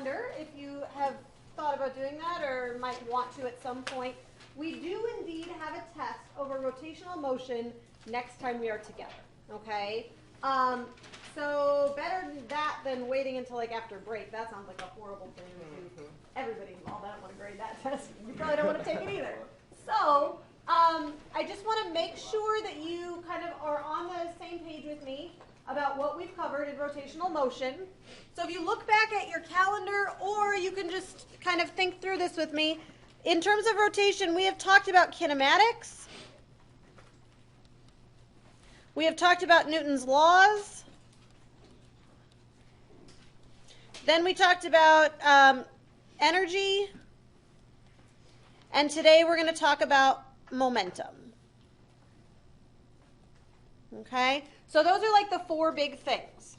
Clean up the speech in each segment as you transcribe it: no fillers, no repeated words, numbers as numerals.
calendar, if you have thought about doing that or might want to at some point, we do indeed have a test over rotational motion next time we are together, okay? So better that than waiting until like after break. That sounds like a horrible thing to everybody involved. I don't want to grade that test. You probably don't want to take it either. So I just want to make sure that you kind of are on the same page with me about what we've covered in rotational motion. So if you look back at your calendar, or you can just kind of think through this with me, in terms of rotation, we have talked about kinematics. We have talked about Newton's laws. Then we talked about energy. And today we're going to talk about momentum. Okay? So those are like the four big things.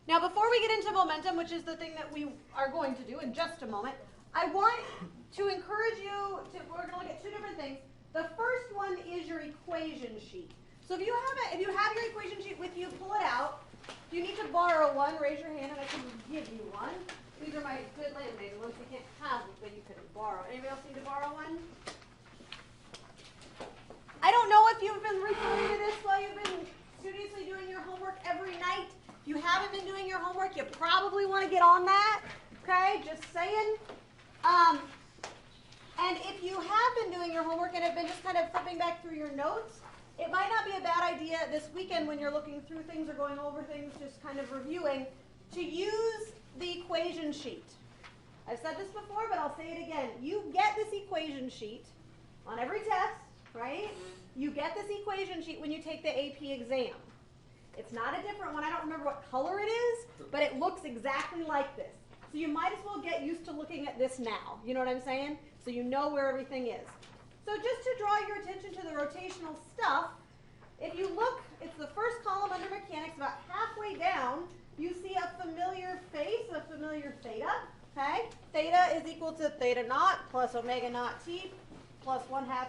Now before we get into momentum, which is the thing that we are going to do in just a moment, I want to encourage you to, we're going to look at two different things. The first one is your equation sheet. So if you have your equation sheet with you, pull it out. If you need to borrow one, raise your hand and I can give you one. These are my good laminated ones. You can't have them, but you can borrow. Anybody else need to borrow one? I don't know if you've been referring to this while you've been studiously doing your homework every night. If you haven't been doing your homework, you probably want to get on that. Okay, just saying. And if you have been doing your homework and have been just kind of flipping back through your notes, it might not be a bad idea this weekend when you're looking through things or going over things, just kind of reviewing, to use the equation sheet. I've said this before, but I'll say it again. You get this equation sheet on every test, right? You get this equation sheet when you take the AP exam. It's not a different one. I don't remember what color it is, but it looks exactly like this. So you might as well get used to looking at this now. You know what I'm saying? So you know where everything is. So just to draw your attention to the rotational stuff, if you look, it's the first column under mechanics, about halfway down, you see a familiar face, a familiar theta, okay? Theta is equal to theta naught plus omega naught t plus 1/2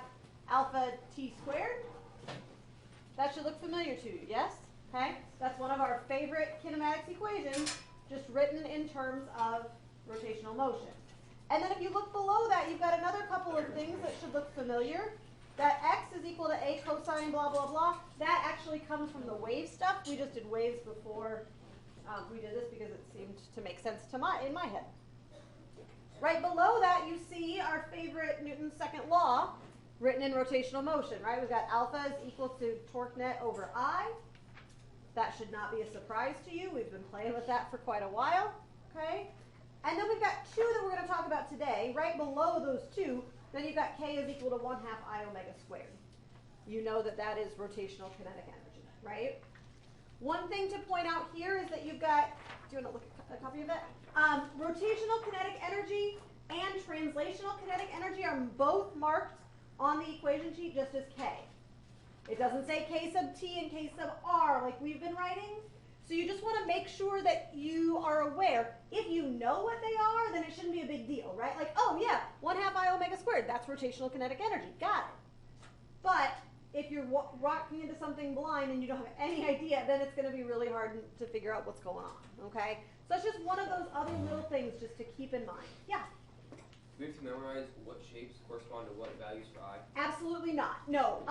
alpha t squared. That should look familiar to you, yes? Okay? That's one of our favorite kinematics equations, just written in terms of rotational motion. And then if you look below that, you've got another couple of things that should look familiar. That x is equal to a cosine blah, blah, blah. That actually comes from the wave stuff. We just did waves before we did this because it seemed to make sense to in my head. Right below that, you see our favorite Newton's second law written in rotational motion, right? We've got alpha is equal to torque net over I. That should not be a surprise to you. We've been playing with that for quite a while, okay? And then we've got two that we're going to talk about today. Right below those two, then you've got K is equal to 1/2 I omega squared. You know that that is rotational kinetic energy, right? One thing to point out here is that you've got, do you want to look at a copy of that? Rotational kinetic energy and translational kinetic energy are both marked on the equation sheet just as K. It doesn't say K sub T and K sub R like we've been writing. So you just want to make sure that you are aware. If you know what they are, then it shouldn't be a big deal, right? Like, oh yeah, 1/2 I omega squared, that's rotational kinetic energy, got it. But if you're walking into something blind and you don't have any idea, then it's going to be really hard to figure out what's going on, okay? So that's just one of those other little things just to keep in mind. Yeah? Do we have to memorize what shapes correspond to what values for I? Absolutely not, no.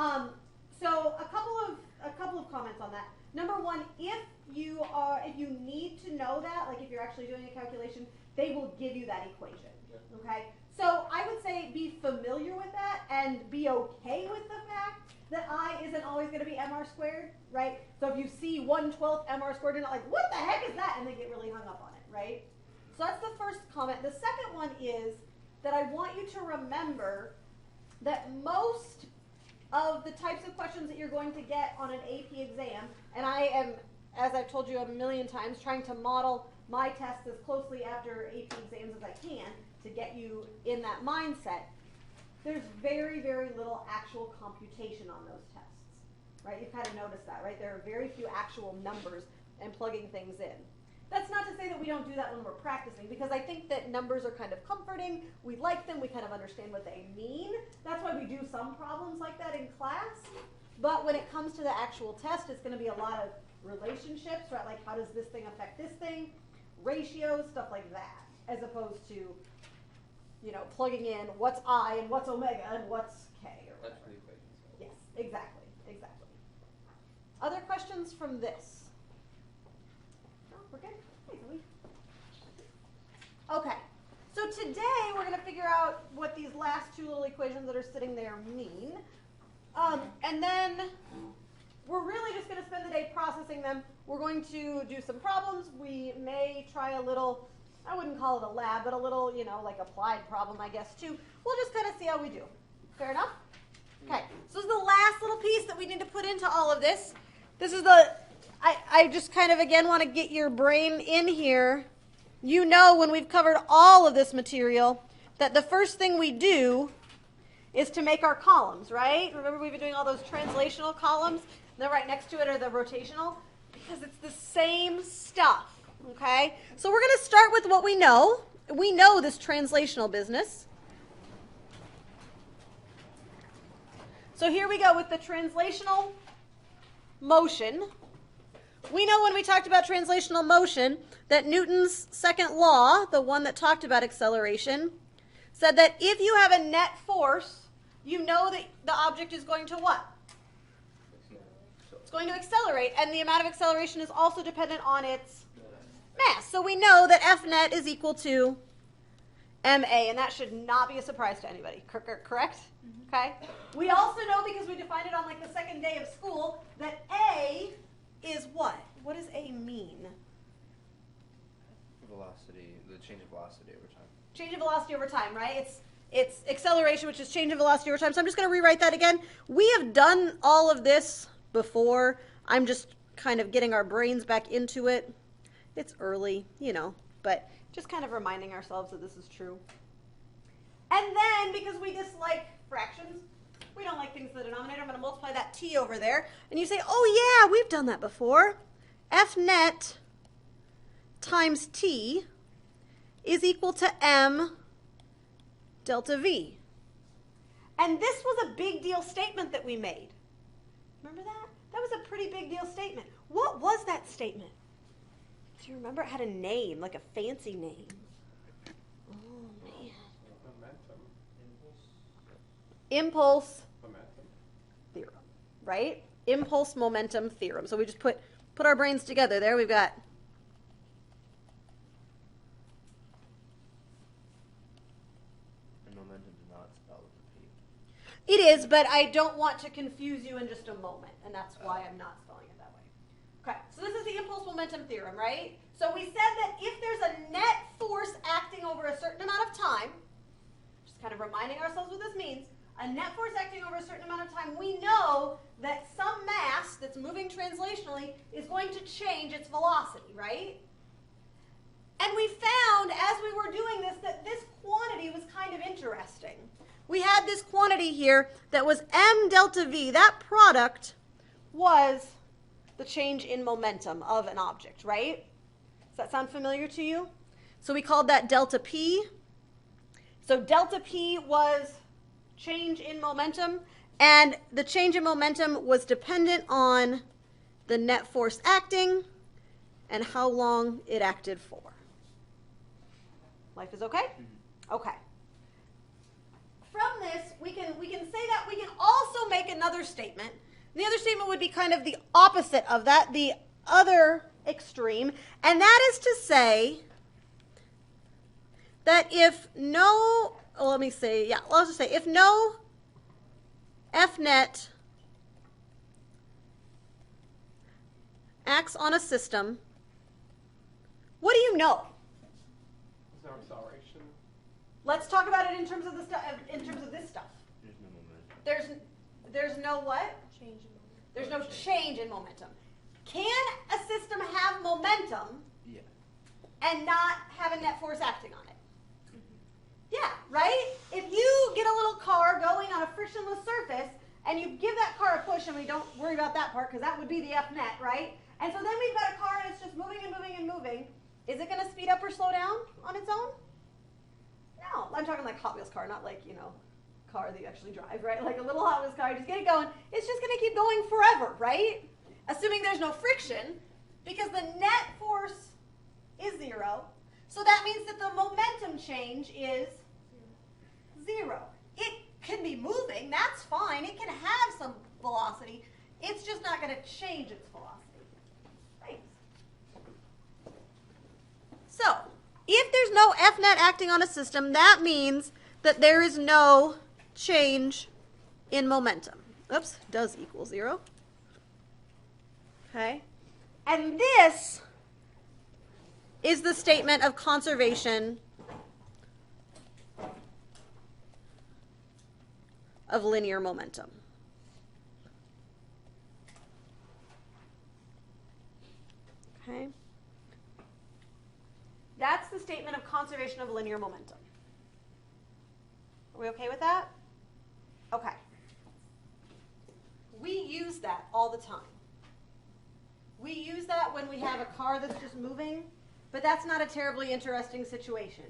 So a couple of comments on that. Number one, if you need to know that, like if you're actually doing a calculation, they will give you that equation. Okay? So I would say be familiar with that and be okay with the fact that I isn't always going to be mr squared, right? So if you see 1/12 mr squared, you're not like, what the heck is that? And they get really hung up on it, right? So that's the first comment. The second one is that I want you to remember that most of the types of questions that you're going to get on an AP exam, and I am, as I've told you a million times, trying to model my tests as closely after AP exams as I can to get you in that mindset, there's very, very little actual computation on those tests, right? You've kind of noticed that, right? There are very few actual numbers and plugging things in. That's not to say that we don't do that when we're practicing, because I think that numbers are kind of comforting. We like them. We kind of understand what they mean. That's why we do some problems like that in class. But when it comes to the actual test, it's going to be a lot of relationships, right? Like, how does this thing affect this thing? ratios, stuff like that, as opposed to, you know, plugging in what's I and what's omega and what's K or whatever. That's for the equations. Yes, exactly. Other questions from this? No, we're good. Hey, Zoe. Okay, so today we're going to figure out what these last two little equations that are sitting there mean. And then we're really just going to spend the day processing them. We're going to do some problems. We may try a little, I wouldn't call it a lab, but a little, you know, like applied problem, I guess, too. We'll just kind of see how we do. Fair enough? Okay, so this is the last little piece that we need to put into all of this. This is I just kind of, again, want to get your brain in here. You know, when we've covered all of this material, that the first thing we do is to make our columns, right? Remember we've been doing all those translational columns? And then right next to it are the rotational, because it's the same stuff, okay? So we're going to start with what we know. We know this translational business. So here we go with the translational motion. We know when we talked about translational motion that Newton's second law, the one that talked about acceleration, said that if you have a net force, you know that the object is going to what? It's going to accelerate, and the amount of acceleration is also dependent on its mass. So we know that F net is equal to ma, and that should not be a surprise to anybody, correct? Mm-hmm. Okay. We also know, because we defined it on like the second day of school, that A is what? What does A mean? Velocity, the change of velocity over time. Change of velocity over time, right? It's acceleration, which is change of velocity over time. So I'm just going to rewrite that again. We have done all of this before. I'm just kind of getting our brains back into it. It's early, you know, but just kind of reminding ourselves that this is true. And then, because we dislike fractions, we don't like things in the denominator, I'm going to multiply that t over there. And you say, oh yeah, we've done that before. F net times t is equal to m delta v. And this was a big deal statement that we made. Remember that? That was a pretty big deal statement. What was that statement? Do you remember? It had a name, like a fancy name. Oh, man. Momentum. Impulse Momentum. theorem, right? Impulse momentum theorem. So we just put our brains together there. We've got And momentum is not spelled with a P. it is, but I don't want to confuse you in just a moment, and that's why I'm not spelling it that way. Okay, so this is the impulse momentum theorem, right? So we said that if there's a net force acting over a certain amount of time, just kind of reminding ourselves what this means, a net force acting over a certain amount of time, we know that some mass that's moving translationally is going to change its velocity, right? And we found, as we were doing this, that this quantity was kind of interesting. We had this quantity here that was m delta v. That product was the change in momentum of an object, right? Does that sound familiar to you? So we called that delta p. So delta p was change in momentum, and the change in momentum was dependent on the net force acting and how long it acted for. Life is okay? Mm-hmm. Okay. From this, we can say that. We can also make another statement. And the other statement would be kind of the opposite of that, the other extreme, and that is to say that if no, let me say, yeah, I'll just say if no F net acts on a system, what do you know? Is there acceleration? Let's talk about it in terms of the in terms of this stuff. There's no momentum. There's no what? Change in momentum. There's no change in momentum. Can a system have momentum Yeah. and not have a net force acting on it? Yeah, right? If you get a little car going on a frictionless surface and you give that car a push, and we don't worry about that part because that would be the F net, right? And so then we've got a car and it's just moving and moving and moving. Is it going to speed up or slow down on its own? No. I'm talking like Hot Wheels car, not like, car that you actually drive, right? Like a little Hot Wheels car, you just get it going. It's just going to keep going forever, right? Assuming there's no friction, because the net force is 0, change is 0. It can be moving, that's fine. It can have some velocity. It's just not going to change its velocity. Thanks. So, if there's no F net acting on a system, that means that there is no change in momentum. Oops, does equal 0. Okay. And this is the statement of conservation of linear momentum. Okay. That's the statement of conservation of linear momentum. Are we okay with that? Okay. We use that all the time. We use that when we have a car that's just moving, but that's not a terribly interesting situation.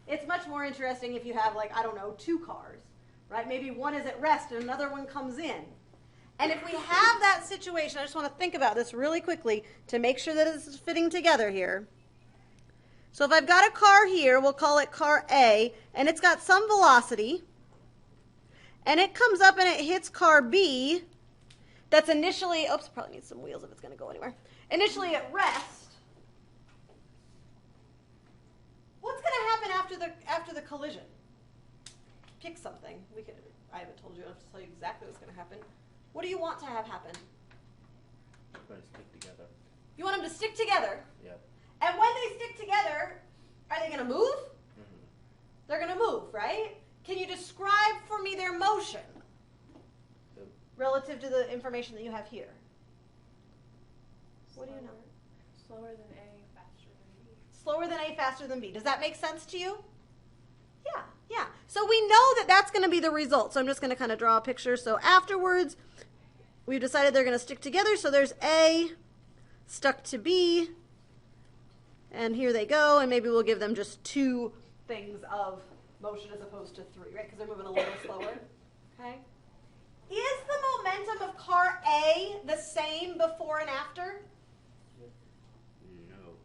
It's much more interesting if you have, like, I don't know, 2 cars, right? Maybe one is at rest and another one comes in. And if we have that situation, I just want to think about this really quickly to make sure that it's fitting together here. So if I've got a car here, we'll call it car A, and it's got some velocity, and it comes up and it hits car B, that's initially, oops, probably needs some wheels if it's going to go anywhere, initially at rest. What's going to happen after the collision? Pick something. I haven't told you enough to tell you exactly what's going to happen. What do you want to have happen? Try to stick together. You want them to stick together? Yep. And when they stick together, are they going to move? Mm-hmm. They're going to move, right? Can you describe for me their motion relative to the information that you have here? What do you know? Slower than A, faster than B. Slower than A, faster than B. Does that make sense to you? Yeah. So we know that that's going to be the result. So I'm just going to kind of draw a picture. So afterwards, we've decided they're going to stick together. So there's A stuck to B. And here they go. And maybe we'll give them just 2 things of motion as opposed to 3, right? Because they're moving a little slower. Okay. Is the momentum of car A the same before and after? No.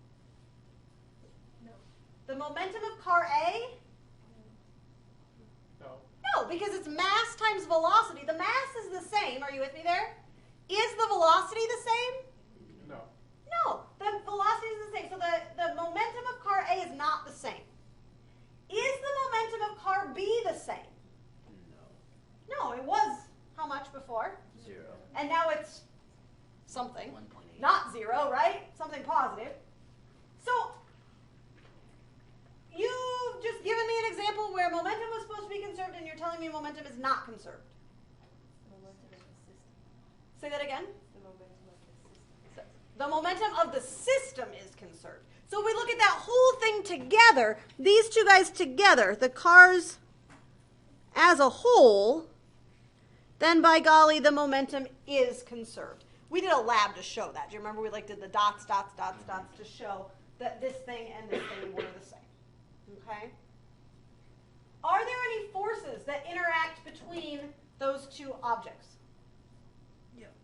No. The momentum of car A? No. No, because it's mass times velocity. The mass is the same. Are you with me there? Is the velocity the same? No. No, the velocity is the same. So the momentum of car A is not the same. Is the momentum of car B the same? No. No, it was how much before? 0. And now it's something. 1.8. Not 0, right? Something positive. So you've just given me an example where momentum was supposed to be conserved and you're telling me momentum is not conserved. Momentum of the system. Say that again. The momentum of the system. The momentum of the system is conserved. So we look at that whole thing together, these 2 guys together, the cars as a whole, then by golly, the momentum is conserved. We did a lab to show that. Do you remember we did the dots to show that this thing and this thing were the same? Okay? Are there any forces that interact between those 2 objects? Yep.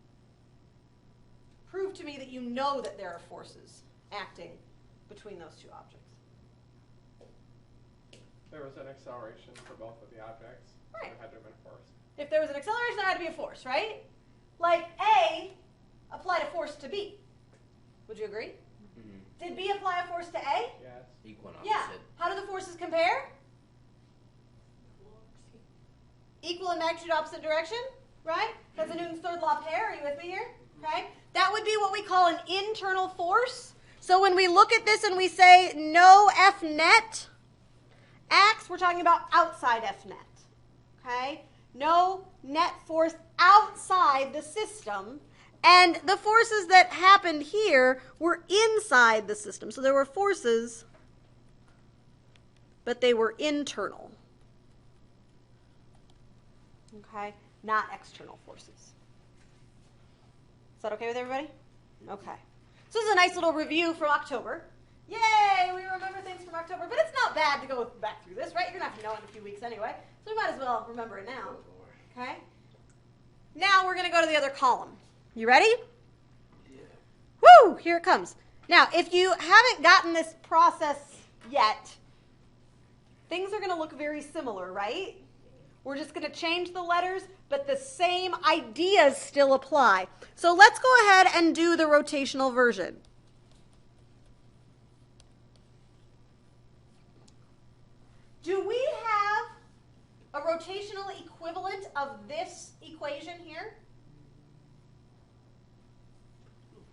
Prove to me that you know that there are forces acting between those 2 objects. There was an acceleration for both of the objects. Right. So it had to have been forced. If there was an acceleration, there had to be a force, right? Like A applied a force to B. Would you agree? Mm-hmm. Did B apply a force to A? Yes. Equal and Yeah. opposite. How do the forces compare? Equal in magnitude, opposite direction, right? That's a Newton's third law pair. Are you with me here? Okay. That would be what we call an internal force. So when we look at this and we say no F net acts, we're talking about outside F net. Okay? No net force outside the system. And the forces that happened here were inside the system. So there were forces, but they were internal. Okay? Not external forces. Is that okay with everybody? Okay. So this is a nice little review from October. Yay! We remember things from October. But it's not bad to go back through this, right? You're going to have to know it in a few weeks anyway. So we might as well remember it now. Okay? Now we're going to go to the other column. You ready? Yeah. Woo! Here it comes. Now, if you haven't gotten this process yet, things are going to look very similar, right? We're just going to change the letters, but the same ideas still apply. So let's go ahead and do the rotational version. Do we have a rotational equivalent of this equation here?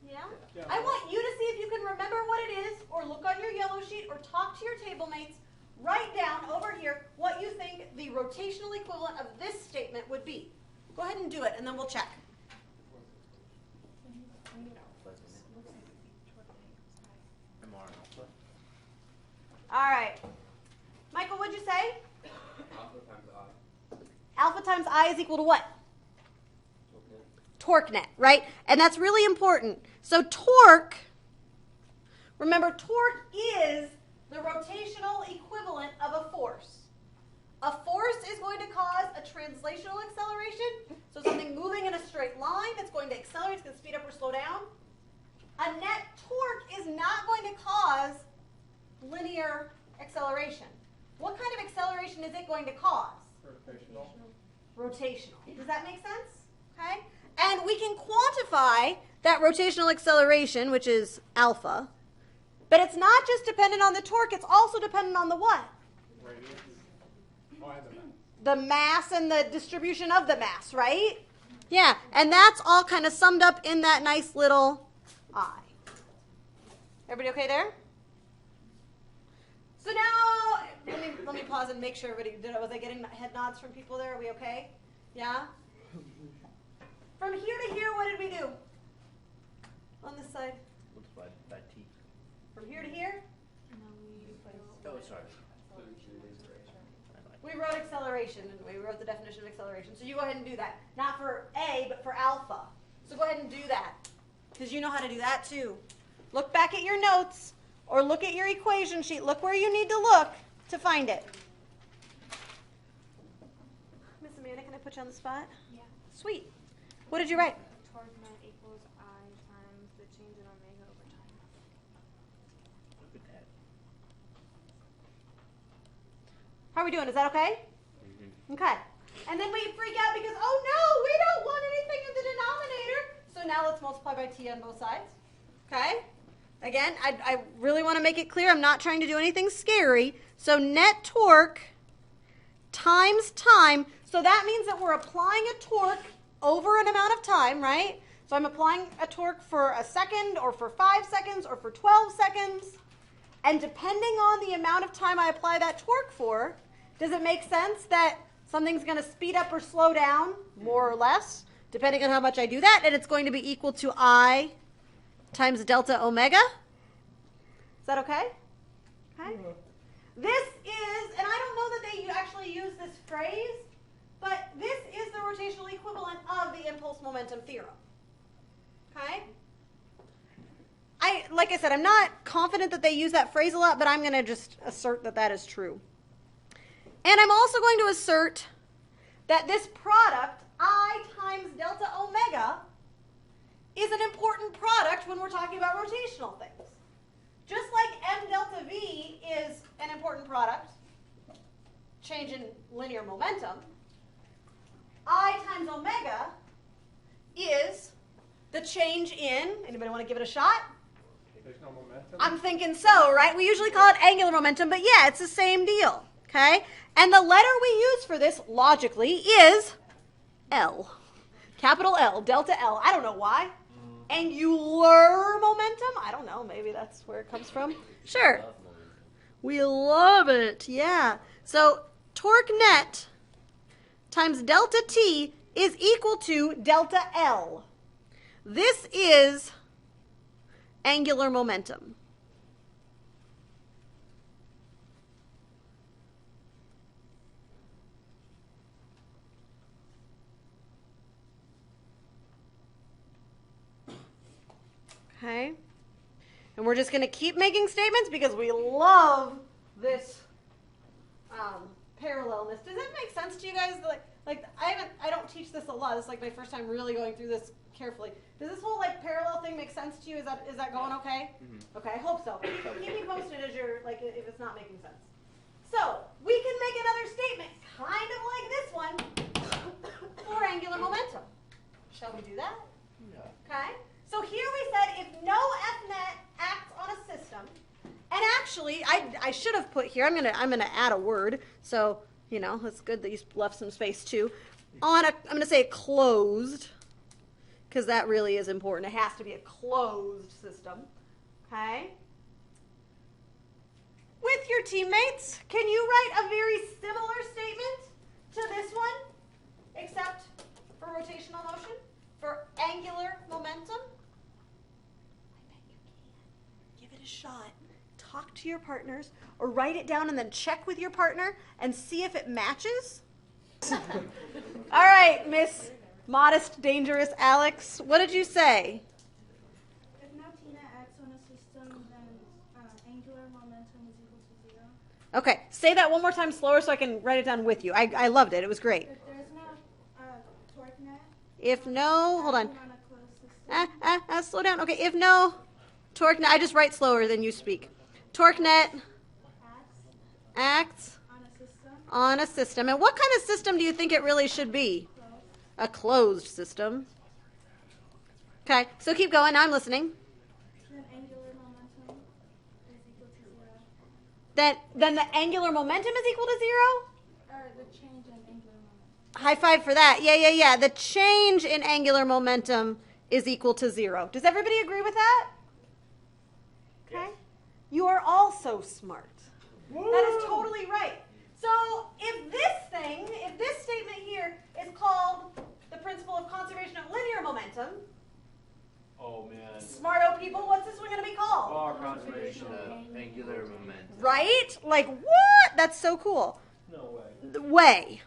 Yeah? Yeah. I want you to see if you can remember what it is, or look on your yellow sheet, or talk to your table mates. Write down over here what you think the rotational equivalent of this statement would be. Go ahead and do it, and then we'll check. MR alpha. All right. Michael, what'd you say? Alpha times I. Alpha times I is equal to what? Okay. Torque net, right? And that's really important. So torque, remember, torque is the rotational equivalent of a force. A force is going to cause a translational acceleration, so something moving in a straight line, it's going to accelerate, it's going to speed up or slow down. A net torque is not going to cause linear acceleration. What kind of acceleration is it going to cause? Rotational. Rotational. Does that make sense? Okay? And we can quantify that rotational acceleration, which is alpha, but it's not just dependent on the torque, it's also dependent on the what? Radius. Oh, and the mass. The mass and the distribution of the mass, right? Yeah, and that's all kind of summed up in that nice little I. Everybody okay there? So now, let me pause and make sure everybody, was I getting head nods from people there? Are we okay? Yeah? From here to here, what did we do? On this side? Multiplied by T. From here to here? Oh, sorry. We wrote acceleration, and we wrote the definition of acceleration. So you go ahead and do that. Not for A, but for alpha. So go ahead and do that, because you know how to do that too. Look back at your notes, or look at your equation sheet. Look where you need to look to find it. Miss Amanda, can I put you on the spot? Yeah. Sweet. What did you write? Torque net equals I times the change in omega over time. Look at that. How are we doing? Is that okay? Mm-hmm. Okay. And then we freak out because, oh no, we don't want anything in the denominator. So now let's multiply by T on both sides. Okay? Again, I really want to make it clear I'm not trying to do anything scary. So net torque times time. So that means that we're applying a torque over an amount of time, right? So I'm applying a torque for a second or for 5 seconds or for 12 seconds. And depending on the amount of time I apply that torque for, does it make sense that something's going to speed up or slow down, more or less, depending on how much I do that, and it's going to be equal to I times delta omega? Is that okay? Okay. This is, and I don't know that they actually use this phrase, but this is the rotational equivalent of the impulse momentum theorem. Okay? Like I said, I'm not confident that they use that phrase a lot, but I'm going to just assert that that is true. And I'm also going to assert that this product, I times delta omega, is an important product when we're talking about rotational things. Just like m delta v is an important product, change in linear momentum, I times omega is the change in, anybody want to give it a shot? There's no momentum. I'm thinking so, right? We usually call it angular momentum, but yeah, it's the same deal, okay? And the letter we use for this, logically, is L. Capital L, delta L. I don't know why. Angular momentum? I don't know. Maybe that's where it comes from. Sure. We love it, yeah. So torque net times delta T is equal to delta L. This is angular momentum. Okay? And we're just going to keep making statements because we love this parallelness. Does that make sense to you guys? Like I don't teach this a lot. This is like my first time really going through this carefully. Does this whole like parallel thing make sense to you? Is that going okay? Mm-hmm. Okay, I hope so. Keep me posted as you're like if it's not making sense. So we can make another statement, kind of like this one, for angular momentum. Shall we do that? Yeah. Okay. So here we said if no F net acts on a system, and actually I should have put here, I'm gonna add a word. So it's good that you left some space too. I'm gonna say closed, because that really is important. It has to be a closed system. Okay. With your teammates, can you write a very similar statement to this one, except for rotational motion, for angular momentum? I bet you can. Give it a shot. Talk to your partners, or write it down and then check with your partner and see if it matches. All right, Miss Modest, Dangerous Alex, what did you say? If no T net acts on a system, then angular momentum is equal to 0. Okay, say that one more time slower so I can write it down with you. I loved it. It was great. If there's no torque net, If no, hold on. acting on a closed system, Slow down. Okay, if no torque net, I just write slower than you speak. Torque net acts on a system, on a system. And what kind of system do you think it really should be? closed, A closed system. Okay, so keep going. Now I'm listening. then angular momentum is equal to 0. Then the angular momentum is equal to 0? Or the change in angular momentum. High five for that. Yeah. The change in angular momentum is equal to 0. Does everybody agree with that? Okay. You are all so smart. That is totally right. So if this statement here is called the principle of conservation of linear momentum, Oh man. smarto people, what's this one going to be called? Oh, conservation of angular momentum. Right? Like, what? That's so cool. No way. The way.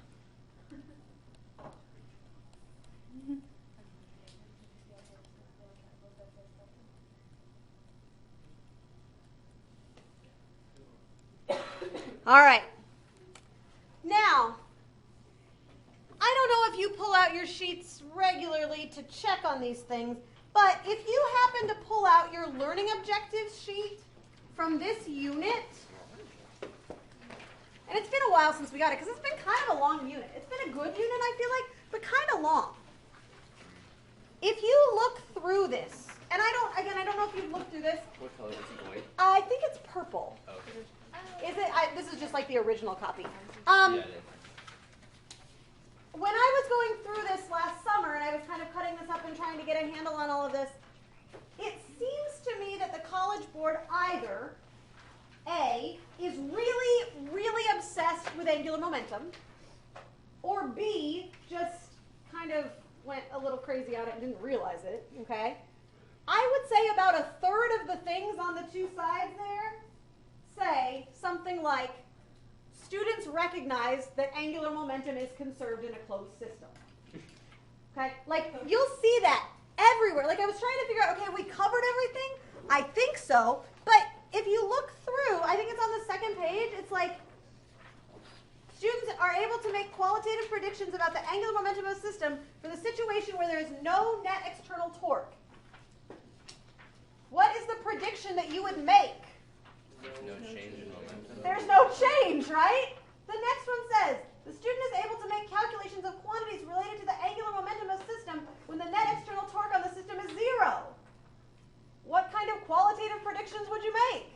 All right. Now, I don't know if you pull out your sheets regularly to check on these things, but if you happen to pull out your learning objectives sheet from this unit, and it's been a while since we got it because it's been kind of a long unit. It's been a good unit, I feel like, but kind of long. If you look through this, and I don't know if you've looked through this. What color is it, white? I think it's purple. Okay. Is it? This is just like the original copy. Yeah, it is. When I was going through this last summer, and I was kind of cutting this up and trying to get a handle on all of this, it seems to me that the College Board either, A, is really, really obsessed with angular momentum, or B, just kind of went a little crazy on it and didn't realize it, okay? I would say about a third of the things on the two sides there say something like, students recognize that angular momentum is conserved in a closed system. Okay? Like, you'll see that everywhere. Like, I was trying to figure out, okay, have we covered everything? I think so. But if you look through, I think it's on the second page, it's like, students are able to make qualitative predictions about the angular momentum of a system for the situation where there is no net external torque. What is the prediction that you would make? No change in momentum. There's no change, right? The next one says, the student is able to make calculations of quantities related to the angular momentum of a system when the net external torque on the system is 0. What kind of qualitative predictions would you make?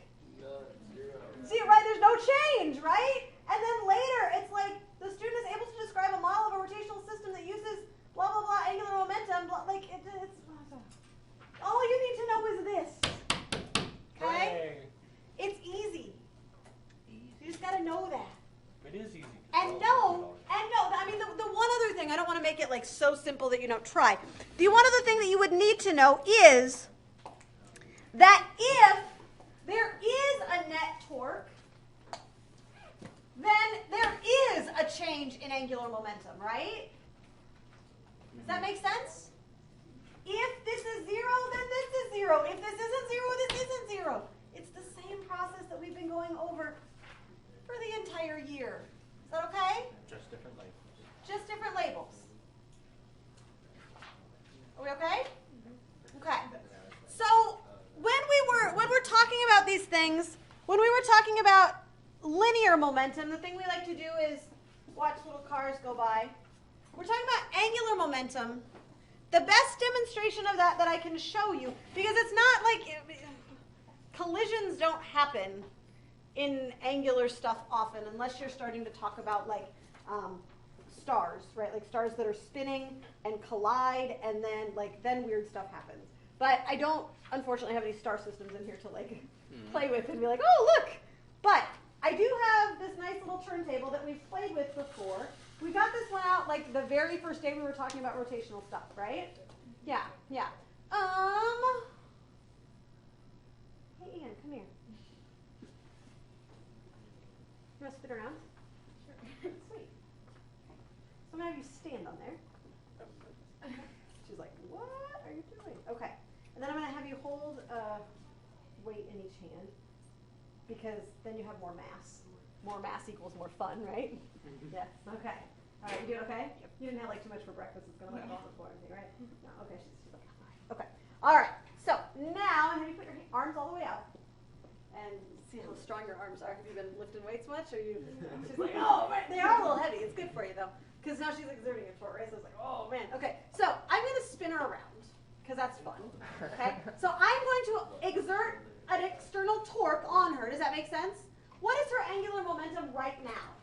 Zero, right? There's no change, right? And then later, it's like, the student is able to describe a model of a rotational system that uses blah, blah, blah, angular momentum, blah, like, it's, all you need to know is this, okay? It's easy. You just got to know that. It is easy. And no, I mean, the one other thing, I don't want to make it like so simple that you don't try. The one other thing that you would need to know is that if there is a net torque, then there is a change in angular momentum, right? Does that make sense? If this is 0, then this is 0. If this isn't 0, this isn't 0. It's the same process that we've been going over for the entire year. Is that okay? Just different labels. Just different labels. Are we okay? Okay. So when we're talking about these things, when we were talking about linear momentum, the thing we like to do is watch little cars go by. We're talking about angular momentum. The best demonstration of that I can show you, because it's not like collisions don't happen in angular stuff often unless you're starting to talk about like stars, right? Like stars that are spinning and collide, and then weird stuff happens. But I don't, unfortunately, have any star systems in here to like play with and be like, oh look. But I do have this nice little turntable that we've played with before. We got this one out like the very first day we were talking about rotational stuff, right? Yeah. Hey Ian, come here. You want to spin around? Sure. Sweet. So I'm going to have you stand on there. She's like, what are you doing? Okay. And then I'm going to have you hold a weight in each hand, because then you have more mass. More mass equals more fun, right? Yes. Okay. All right. You doing okay? Yep. You didn't have like too much for breakfast. It's going to like fall on the floor, anything, right? No. Okay. She's like, all right. Okay. All right. So now I'm going to put your arms all the way out and see how strong your arms are. Have you been lifting weights much? Or you? She's like, oh, they are a little heavy. It's good for you though, because now she's exerting it for, right? So it's like, oh man. Okay. So I'm going to spin her around because that's fun. Okay. So I'm going to exert an external torque on her. Does that make sense? What is her angular momentum right now?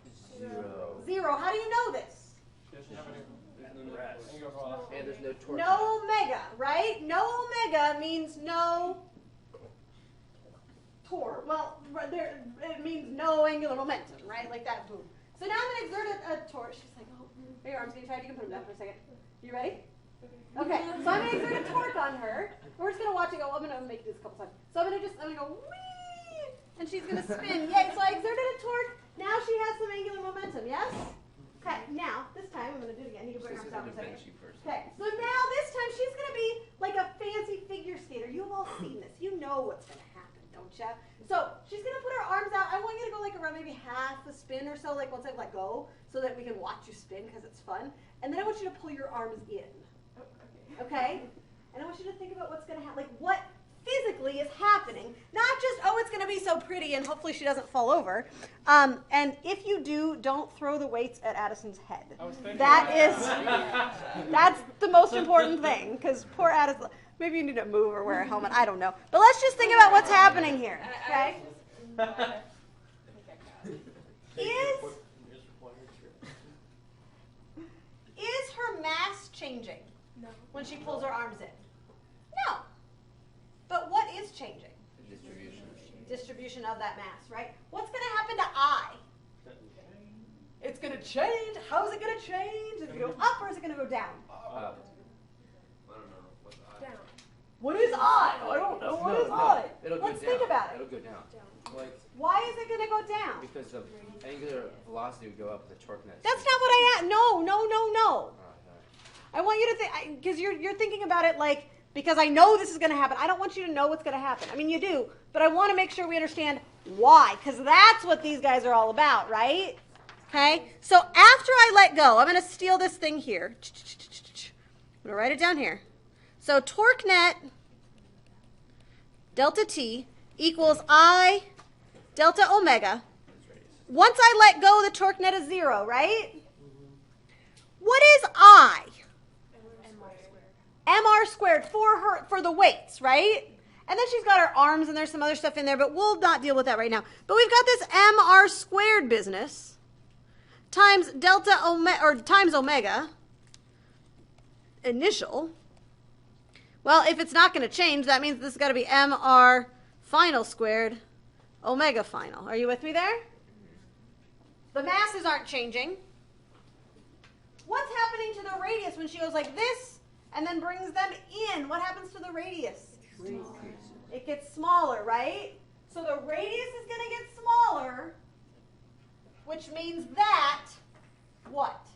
0. How do you know this? She doesn't have any Rest. angular velocity. And there's no torque. No omega, right? No omega means no torque. Well, it means no angular momentum, right? Like that, boom. So now I'm going to exert a torque. She's like, oh, are your arms getting tired? You can put them down for a second. You ready? Okay, so I'm going to exert a torque on her. We're just going to watch it go. I'm going to make this a couple times. So I'm going to go, whee! And she's going to spin. Yay, so I exerted a torque. Now she has some angular momentum, yes? Okay, now, this time, I'm going to do it again. You can bring her arms down for a second. Okay, so now this time she's going to be like a fancy figure skater. You've all seen this. You know what's going to happen, don't you? So she's going to put her arms out. I want you to go like around maybe half a spin or so, like once I let go, so that we can watch you spin because it's fun. And then I want you to pull your arms in. Okay? And I want you to think about what's going to happen, like what physically is happening. Not just, oh, it's going to be so pretty and hopefully she doesn't fall over. And if you do, don't throw the weights at Addison's head. That's the most important thing, because poor Addison, maybe you need to move or wear a helmet, I don't know. But let's just think about what's happening here, okay? Is her mass changing when she pulls her arms in? No. But what is changing? Distribution. Distribution of that mass, right? What's going to happen to I? It's going to change. How is it going to change? Is it going to go up or is it going to go down? I don't know. What's I? Down. What is I? I don't know. What is I? It'll go Let's down. think about it. It'll go down. Like, Why is it going to go down? Because the angular velocity would go up with the torque net. That's not what I asked. No. Alright. I want you to think, because you're thinking about it like, because I know this is going to happen. I don't want you to know what's going to happen. I mean, you do, but I want to make sure we understand why, because that's what these guys are all about, right? Okay? So after I let go, I'm going to steal this thing here. I'm going to write it down here. So torque net delta T equals I delta omega. Once I let go, the torque net is 0, right? What is I? mr squared for the weights, right? And then she's got her arms and there's some other stuff in there, but we'll not deal with that right now. But we've got this mr squared business times delta omega, or times omega initial. Well, if it's not going to change, that means this has got to be mr final squared omega final. Are you with me there? The masses aren't changing. What's happening to the radius when she goes like this and then brings them in? What happens to the radius? It gets smaller, right? So the radius is going to get smaller, which means that what?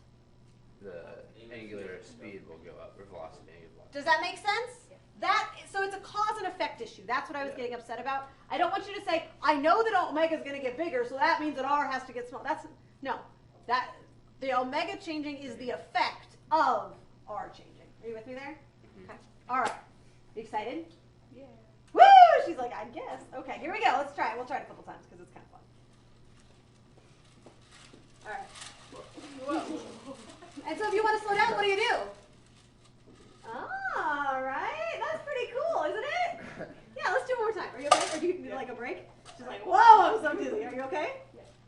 The angular speed will go up, or velocity. Does that make sense? So it's a cause and effect issue. That's what I was getting upset about. I don't want you to say, I know that omega is going to get bigger, so that means that r has to get smaller. The omega changing is the effect of r changing. Are you with me there? Okay. All right. You excited? Yeah. Woo! She's like, I guess. Okay, here we go. Let's try it. We'll try it a couple times because it's kind of fun. All right. And so if you want to slow down, what do you do? All right. That's pretty cool, isn't it? Yeah, let's do it one more time. Are you okay? Or do you need like a break? She's like, whoa, I'm so dizzy. Are you okay?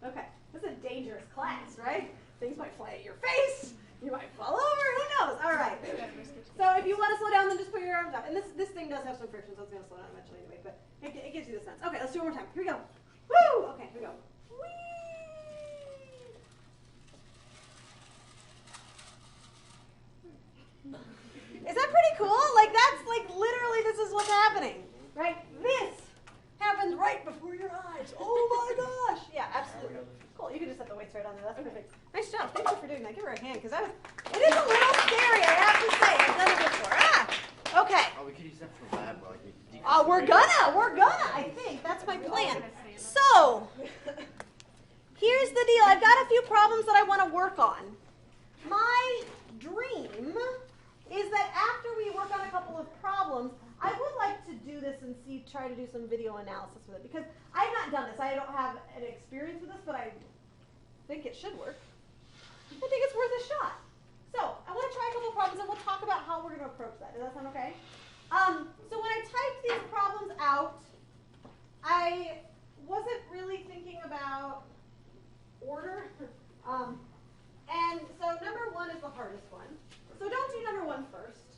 Okay. This is a dangerous class, right? Things might fly at your face. You might fall over. Who knows? All right. So if you want to slow down, then just put your arms up. And this thing does have some friction, so it's going to slow down eventually anyway. But it gives you the sense. Okay, let's do it one more time. Here we go. Woo! Okay, here we go. Is that pretty cool? Like that's like literally this is what's happening, right? This happens right before your eyes. Oh my gosh! Yeah, absolutely. Cool. You can just set the weights right on there. That's perfect. Nice job. Thank you for doing that. Give her a hand because it is a little scary. I have to say. I've done it before. Okay. Oh, we could use that for lab, like. We're gonna. I think that's my plan. So here's the deal. I've got a few problems that I want to work on. My dream is that after we work on a couple of problems, I would like to do this and try to do some video analysis with it because I've not done this. I don't have an experience with this, but I think it should work. I think it's worth a shot. So I want to try a couple of problems and we'll talk about how we're going to approach that. Does that sound okay? So when I typed these problems out, I wasn't really thinking about order. And so number one is the hardest one. So don't do number one first,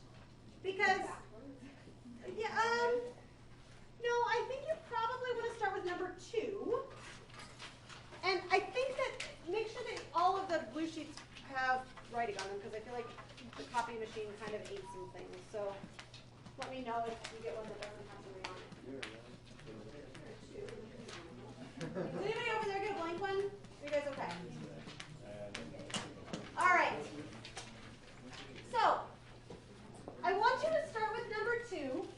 because, no, I think you probably want to start with number two. And I think that, make sure that all of the blue sheets have writing on them, because I feel like the copy machine kind of ate some things. So let me know if you get one that doesn't have something on it. Does anybody over there get a blank one? Are you guys okay? All right. So, I want you to start with number two.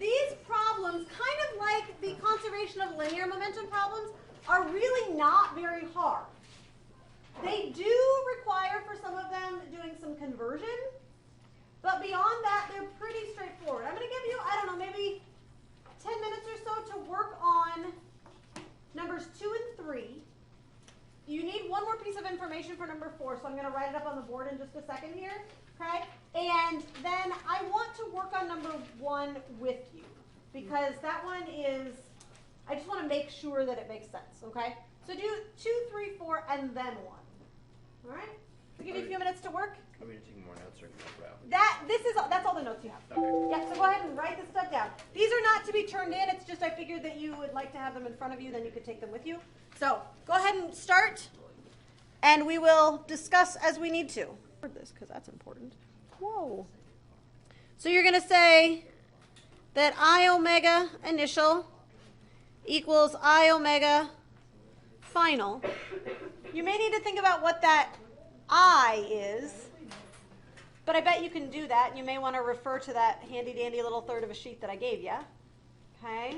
These problems, kind of like the conservation of linear momentum problems, are really not very hard. They do require, for some of them, doing some conversion, but beyond that, they're pretty straightforward. I'm going to give you, I don't know, maybe 10 minutes or so to work on numbers 2 and 3. You need one more piece of information for number 4, so I'm going to write it up on the board in just a second here, okay? And then I want to work on number 1 with you, because that one is, I just want to make sure that it makes sense, okay? So do 2, 3, 4, and then 1. All right? I'll give you a few minutes to work. Are we taking more notes or can I put out? That's all the notes you have. Okay. Yeah, so go ahead and write this stuff down. These are not to be turned in. It's just I figured that you would like to have them in front of you, then you could take them with you. So go ahead and start, and we will discuss as we need to. This, because that's important. Whoa. So you're going to say that I omega initial equals I omega final. You may need to think about what that I is, but I bet you can do that. You may want to refer to that handy-dandy little third of a sheet that I gave you. Okay?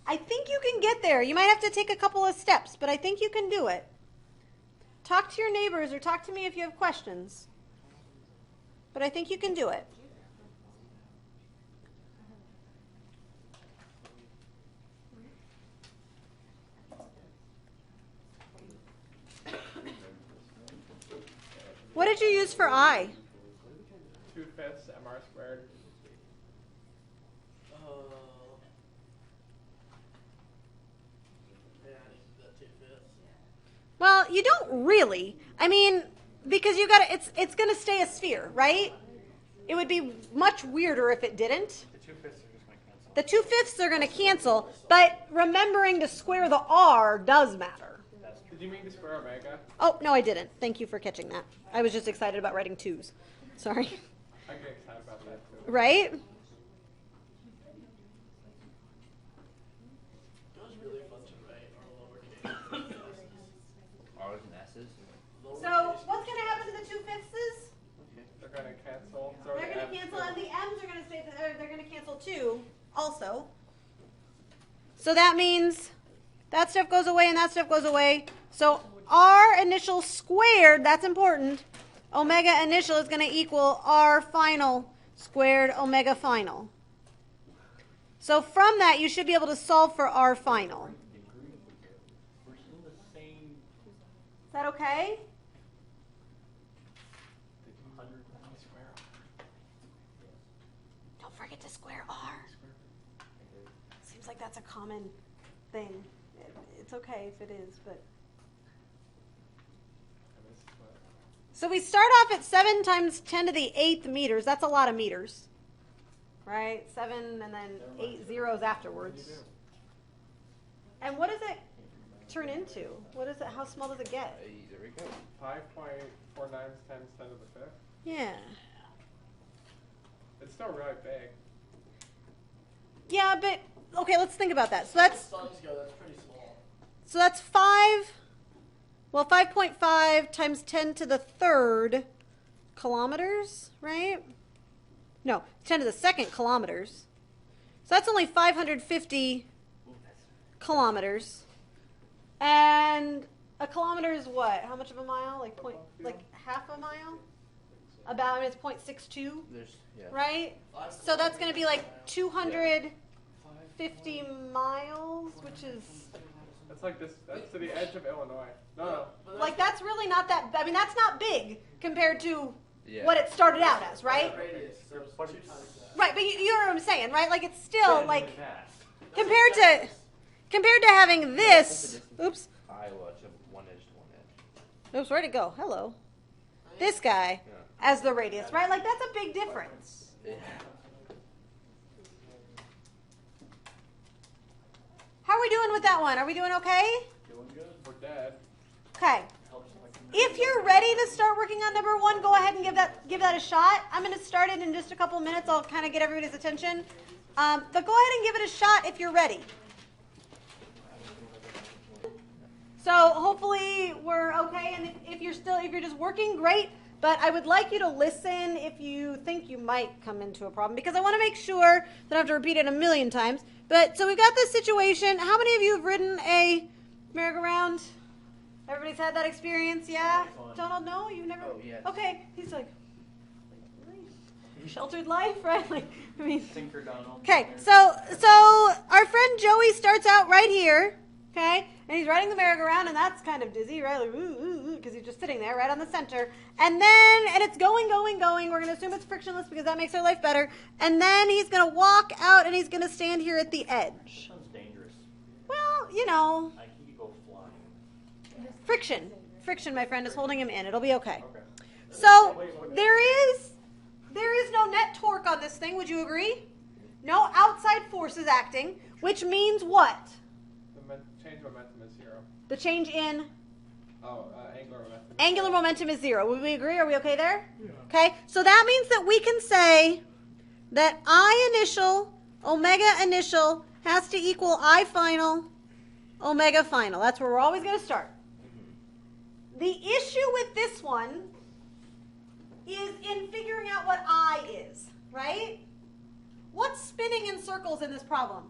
I think you can get there. You might have to take a couple of steps, but I think you can do it. Talk to your neighbors or talk to me if you have questions. But I think you can do it. What did you use for I? 2/5 mr squared. Well, you don't really. I mean, because you got it's going to stay a sphere, right? It would be much weirder if it didn't. The 2/5 are just going to cancel. The 2/5 are going to cancel, but remembering to square the r does matter. Did you mean to square omega? Oh, no, I didn't. Thank you for catching that. I was just excited about writing 2s. Sorry. I get excited about that too. Right? R's and S's? So what's going to happen to the 2/5s? They're going to cancel. So They're going to cancel, and the m's are going to stay. They're going to cancel too, also. So that means that stuff goes away and that stuff goes away. So r initial squared, that's important. Omega initial is going to equal r final squared omega final. So from that, you should be able to solve for R final. We're in the same Is that okay? 100 square. Don't forget to square R. Seems like that's a common thing. It's okay if it is, but. And this is what. So we start off at 7 times 10 to the 8th meters. That's a lot of meters. Right? 7 and then 8 zeros afterwards. What do you do? And what does it turn into? What is it? How small does it get? There we go. 5.49 times 10 to the 5th. Yeah. It's still really big. Yeah, but okay, let's think about that. So that's Suns go, that's pretty small. 5.5 times 10 to the 3rd kilometers, right? No, 10 to the 2nd kilometers. So that's only 550 kilometers. And a kilometer is what? How much of a mile? Like half a mile? About, I mean, it's 0.62, There's right? So that's going to be like 250 miles, which is That's like this. That's to the edge of Illinois. No. like, that's really not that, I mean, that's not big compared to Yeah. what it started out as, right? Radius, so it's 2 times that. Right, but you know what I'm saying, right? Like, it's still like compared to having this. Oops, Iowa to one edge to one edge. oops, where'd it go? Hello, this guy Yeah. as the radius, right? Like, that's a big difference. How are we doing with that one? Are we doing okay? Doing good. We're dead. Okay. Helps like If you're ready to start working on number 1, go ahead and give that a shot. I'm going to start it in just a couple minutes. I'll kind of get everybody's attention. But go ahead and give it a shot if you're ready. So hopefully we're okay. And if you're just working, great. But I would like you to listen if you think you might come into a problem, because I want to make sure that I don't have to repeat it a million times. But so we've got this situation. How many of you have ridden a merry-go-round? Everybody's had that experience, yeah? Donald, no? You've never? Oh, yes. Okay. He's like, really? Sheltered life, right? Like, I mean. Tinker Donald. Okay, so our friend Joey starts out right here, okay? And he's riding the merry-go-round, and that's kind of dizzy, right? Like, because he's just sitting there right on the center. And it's going. We're going to assume it's frictionless because that makes our life better. And then he's going to walk out, and he's going to stand here at the edge. Sounds dangerous. Well, you know. I think you go flying. Friction, my friend, is holding him in. It'll be okay. Okay. So there is no net torque on this thing. Would you agree? No outside forces acting, which means what? The change of momentum is 0. The change in Angular momentum. angular momentum is 0. Would we agree? Are we okay there? Yeah. Okay. So that means that we can say that I initial, omega initial has to equal I final, omega final. That's where we're always going to start. The issue with this one is in figuring out what I is, right? What's spinning in circles in this problem?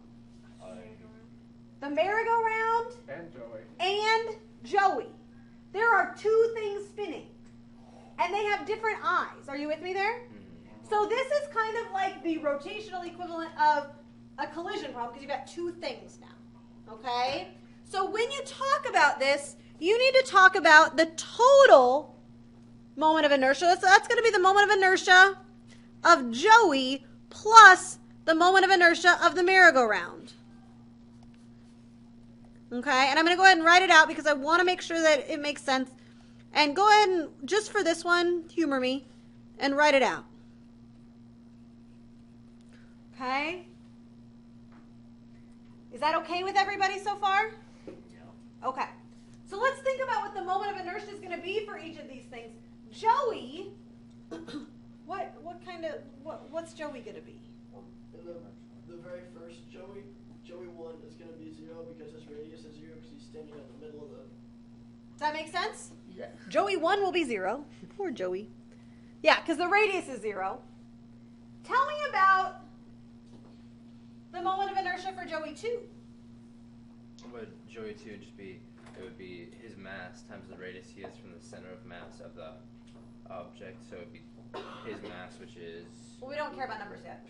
The merry-go-round And Joey. and Joey. There are 2 things spinning, and they have different eyes. Are you with me there? So this is kind of like the rotational equivalent of a collision problem, because you've got 2 things now, okay? So when you talk about this, you need to talk about the total moment of inertia. So that's going to be the moment of inertia of Joey plus the moment of inertia of the merry-go-round. Okay, and I'm going to go ahead and write it out because I want to make sure that it makes sense. And go ahead and, just for this one, humor me, and write it out. Okay? Is that okay with everybody so far? Yeah. Okay. So let's think about what the moment of inertia is going to be for each of these things. Joey, what's Joey going to be? In the very first Joey 1 is going to be 0 because his radius is 0 because he's standing in the middle of the. Does that make sense? Yeah. Joey 1 will be 0. Poor Joey. Yeah, because the radius is 0. Tell me about the moment of inertia for Joey 2. Would Joey 2 just be, it would be his mass times the radius he has from the center of mass of the object, so it would be his mass, which is... Well, we don't care about numbers yet.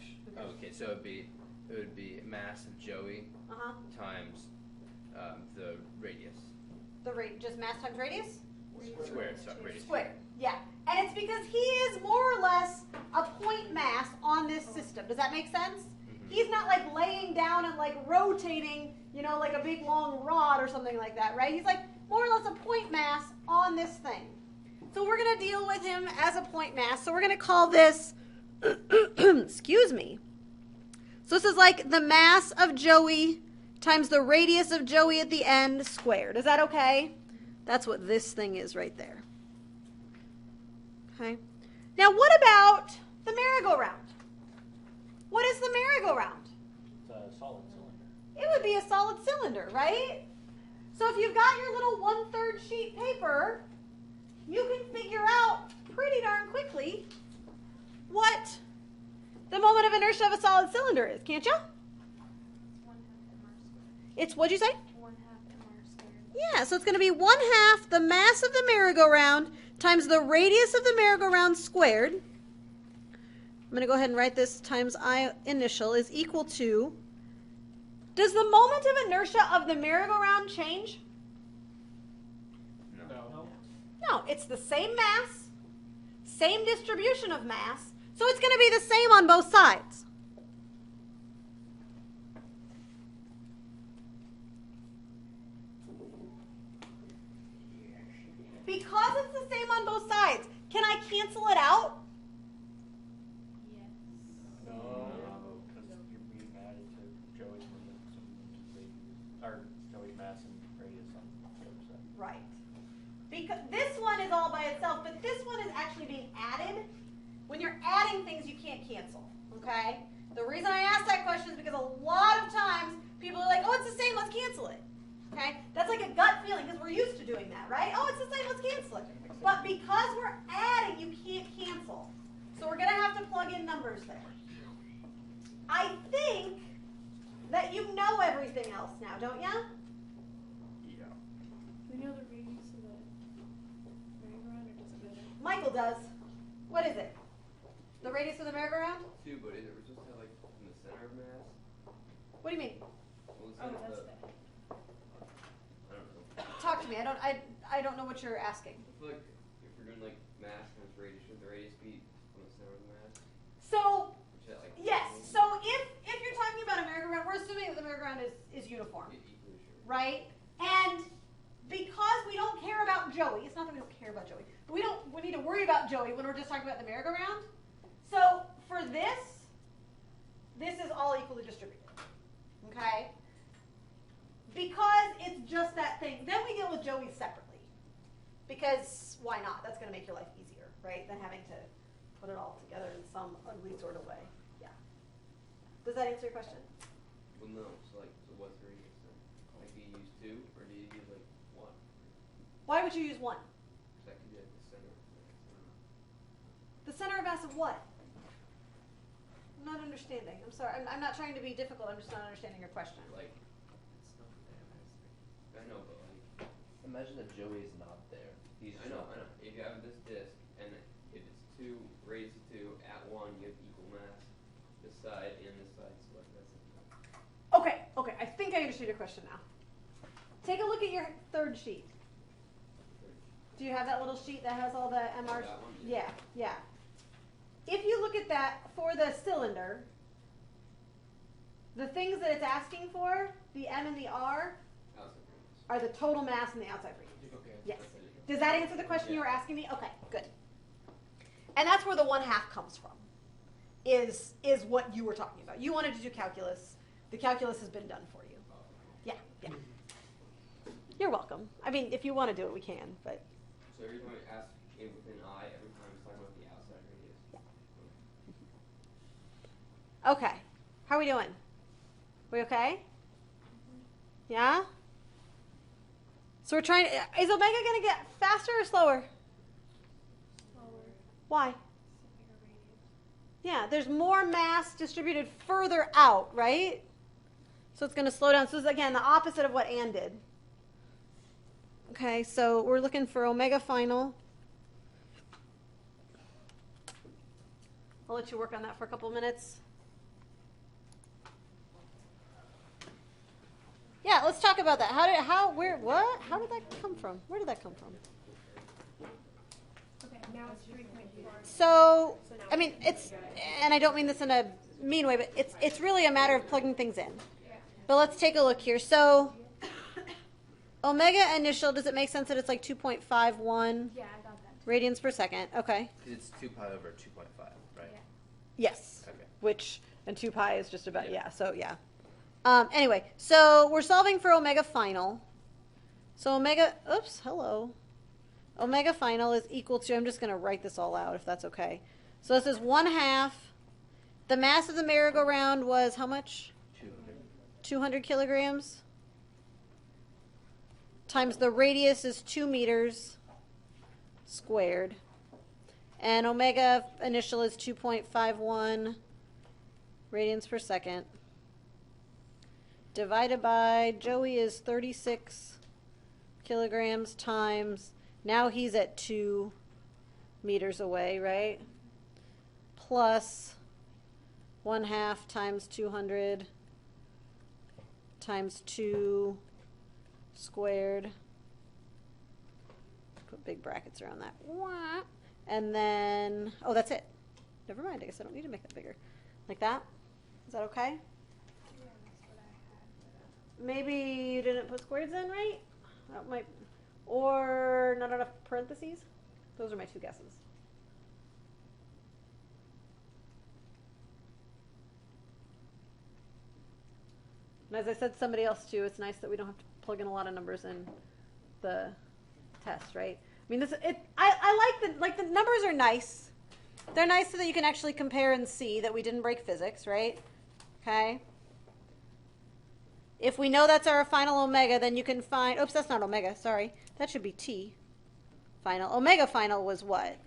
Okay, so it would be It would be mass of Joey Uh-huh. times the radius. Just mass times radius? Squared, sorry, radius. Squared. Yeah. And it's because he is more or less a point mass on this system. Does that make sense? He's not like laying down and like rotating, like a big long rod or something like that, right? He's like more or less a point mass on this thing. So we're going to deal with him as a point mass. So we're going to call this, excuse me. So this is like the mass of Joey times the radius of Joey at the end squared. Is that okay? That's what this thing is right there. Okay. Now what about the merry-go-round? What is the merry-go-round? It's a solid cylinder. It would be a solid cylinder, right? So if you've got your little 1/3 sheet paper, you can figure out pretty darn quickly what the moment of inertia of a solid cylinder is, can't you? It's, what'd you say? 1/2 mr squared. Yeah, so it's going to be 1/2 the mass of the merry-go-round times the radius of the merry-go-round squared. I'm going to go ahead and write this times I initial is equal to, does the moment of inertia of the merry-go-round change? No. No. No, it's the same mass, same distribution of mass, so it's going to be the same on both sides. Because it's the same on both sides, can I cancel it out? Yes. No, because you're being added to Joey's momentum and radius, or Joey's mass and radius on the other side. Right. Because this one is all by itself, but this one is actually being added. When you're adding things, you can't cancel, okay? The reason I asked that question is because a lot of times people are like, oh, it's the same, let's cancel it. Okay? That's like a gut feeling because we're used to doing that, right? Oh, it's the same, let's cancel it. But because we're adding, you can't cancel. So we're going to have to plug in numbers there. I think that you know everything else now, don't you? Yeah. We know the radius of the merry-go-round, or does it matter? Michael does. What is it? The radius of the merry-go-round? 2, but is it just kind of like in the center of mass? What do you mean? Well, the Oh, center that's of the. I don't know. Talk to me. I don't know what you're asking. I feel like if we're doing like mass times radius, should the radius be on the center of the mass? So Which that, like, yes. So if you're talking about a merry-go-round, we're assuming that the merry-go-round is uniform, equally sure. right? And because we don't care about Joey, it's not that we don't care about Joey, but we need to worry about Joey when we're just talking about the merry-go-round. So for this is all equally distributed. Okay? Because it's just that thing. Then we deal with Joey separately. Because why not? That's going to make your life easier, right? Than having to put it all together in some ugly sort of way. Yeah. Does that answer your question? Well, no. So what's the radius then? Like, do you use 2 or do you use like 1? Why would you use 1? Because that could be like the center of mass. I don't know. The center of mass of what? I'm not understanding. I'm sorry. I'm not trying to be difficult. I'm just not understanding your question. Like, it's not that. I know, but like, Imagine that Joey is not there. He's I know. If you have this disc and if it's 2 radius of 2 at 1, you have equal mass. This side and this side, so like that's it. Okay. I think I understand your question now. Take a look at your 3rd sheet. Do you have that little sheet that has all the MRs? That one? Yeah. If you look at that for the cylinder, the things that it's asking for, the M and the R, Outside radius. are the total mass and the outside radius. Okay. Yes. That's it. Does that answer the question you were Yeah. asking me? Okay, good. And that's where the 1/2 comes from, is what you were talking about. You wanted to do calculus. The calculus has been done for you. Yeah. You're welcome. I mean, if you want to do it, we can, but So every time I ask it within I, every time it's talking about the outside radius. okay. How are we doing? We okay? Yeah? So we're trying, is Omega going to get faster or slower? Slower. Why? It's a bigger radius. Yeah, there's more mass distributed further out, right? So it's going to slow down. So this is, again, the opposite of what Ann did. Okay, so we're looking for Omega final. I'll let you work on that for a couple minutes. Yeah, let's talk about that. How did that come from? Where did that come from? Okay, now it's 3.4. So, I mean, and I don't mean this in a mean way, but it's really a matter of plugging things in. But let's take a look here. So, omega initial, does it make sense that it's like 2.51 Yeah, I got that. radians per second? Okay. Because it's 2 pi over 2.5, right? Yeah. Yes. Okay. Which, and 2 pi is just about, Yeah. so yeah. Anyway, so we're solving for omega final. So omega final is equal to, I'm just going to write this all out if that's okay. So this is 1/2. The mass of the merry-go-round was how much? 200 kilograms. Times the radius is 2 meters squared. And omega initial is 2.51 radians per second. Divided by, Joey is 36 kilograms times, now he's at 2 meters away, right? Plus 1/2 times 200 times 2 squared. Put big brackets around that. And then, oh, that's it. Never mind, I guess I don't need to make that bigger. Like that? Is that okay? Maybe you didn't put squares in, right? That might, or not enough parentheses? Those are my two guesses. And as I said to somebody else too, it's nice that we don't have to plug in a lot of numbers in the test, right? I mean, I like the numbers are nice. They're nice so that you can actually compare and see that we didn't break physics, right? Okay. If we know that's our final omega, then you can find, oops, that's not omega, sorry. That should be T. Final. Omega final was what?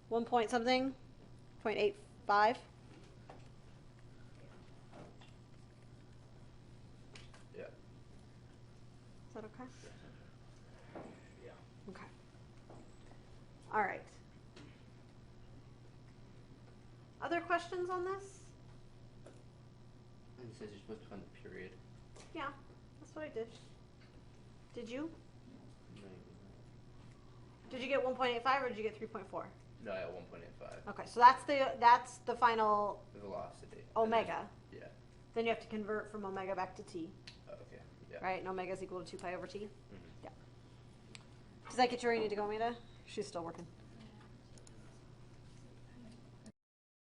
1 point something? 0.85? Yeah. Is that okay? Yeah. Okay. All right. Other questions on this? It says you're supposed to find the period. Yeah, that's what I did. Did you? Did you get 1.85 or did you get 3.4? No, I got 1.85. Okay, so that's the final The velocity. omega. Yeah. Then you have to convert from omega back to t, Oh, okay. Yeah. right? And omega is equal to 2 pi over t. Mhm. Yeah. Does that get you where you need to go, Amanda? She's still working.